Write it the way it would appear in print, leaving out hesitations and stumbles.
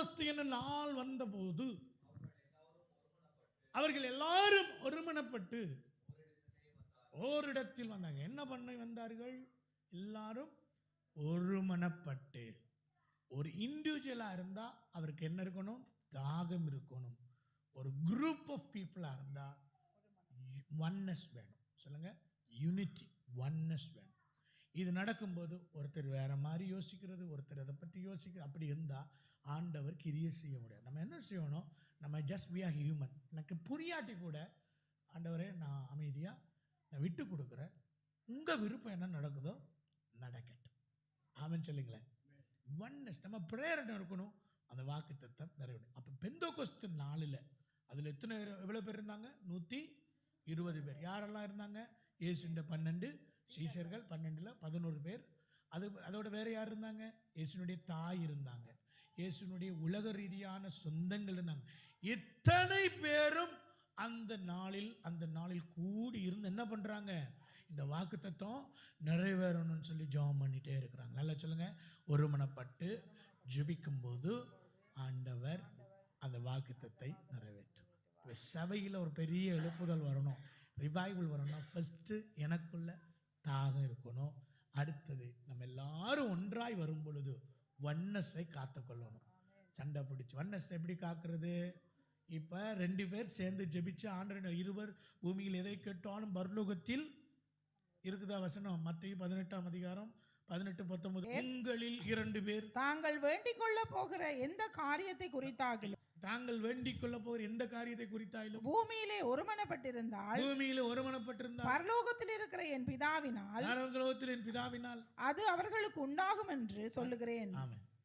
பெந்தகோஸ்து என்னும் நாள் வந்தபோது அவர்கள் எல்லாரும் ஒருமனப்பட்டு ஓரிடத்தில் வந்தாங்க. என்ன பண்ண வந்தார்கள்? எல்லாரும் ஒருமனப்பட்டு. ஒரு இண்டிவிஜுவலாக இருந்தால் அவருக்கு என்ன இருக்கணும்? தாகம் இருக்கணும். ஒரு குரூப் ஆஃப் பீப்புளாக இருந்தால் ஒன்னஸ் வேணும். சொல்லுங்கள், யூனிட்டி, ஒன்னஸ் வேணும். இது நடக்கும்போது ஒருத்தர் வேறு மாதிரி யோசிக்கிறது, ஒருத்தர் அதை பற்றி யோசிக்கிறது, அப்படி இருந்தால் ஆண்டவர் கிரியை செய்ய முடியாது. நம்ம என்ன செய்யணும்? நம்ம ஜஸ்ட் வி ஆர் ஹியூமன். எனக்கு புரியாட்டி கூட ஆண்டவரே நான் அமைதியாக நான் விட்டு கொடுக்குறேன், உங்கள் விருப்பம் என்ன நடக்குதோ நடக்கட்டும். ஆமென் சொல்லுங்களேன். ஒன்னஸ். நம்ம ப்ரேயர் என்ன இருக்கணும்? அந்த வாக்குத்தத்தம் நிறைவேறும். அப்போ பெந்தகோஸ்து நாளில் அதில் எவ்வளோ பேர் இருந்தாங்க? 120 பேர். யாரெல்லாம் இருந்தாங்க? இயேசுவின் 12 சீஷர்கள், 12ல் 11 பேர். அதோட வேறு யார் இருந்தாங்க? இயேசுனுடைய தாய் இருந்தாங்க, இயேசுனுடைய உலக ரீதியான சொந்தங்கள் இருந்தாங்க. இத்தனை பேரும் அந்த நாளில் கூடி இருந்து என்ன பண்ணுறாங்க? இந்த வாக்குத்தத்தம் நிறைவேறணும்னு சொல்லி ஜெபம் பண்ணிகிட்டே இருக்கிறாங்க. நல்லா சொல்லுங்கள், ஒருமனப்பட்டு ஜெபிக்கும்போது ஆண்டவர் அந்த வாக்குத்தத்தை நிறைவேற்றும். இப்போ சபையில் ஒரு பெரிய எழுப்புதல் வரணும், ரிவைவல் வரணும். ஃபஸ்ட்டு எனக்குள்ள தாகம் இருக்கணும். அடுத்தது நம்ம எல்லாரும் ஒன்றாய் வரும் பொழுது ஒன்னஸை காத்துக்கொள்ளணும். சண்டை பிடிச்சி ஒன்னஸ் எப்படி காக்கிறது? இப்போ 2 பேர் சேர்ந்து ஜெபிச்சு ஆண்டவர் 20 பூமியில் எதை கேட்டாலும் பரலோகத்தில் இருக்குதா வசனம்? மத்தேயு 18ஆம் அதிகாரம் 18-19. உங்களில் 2 பேர் தாங்கள் வேண்டிக் கொள்ள போகிற எந்த காரியத்தை குறித்தாகிலும் பூமியிலே ஒருமனப்பட்டிருந்தால் பரலோகத்தில் இருக்கிற என் பிதாவினால் அது அவர்களுக்கு உண்டாகும் என்று சொல்லுகிறேன். ஆமென்.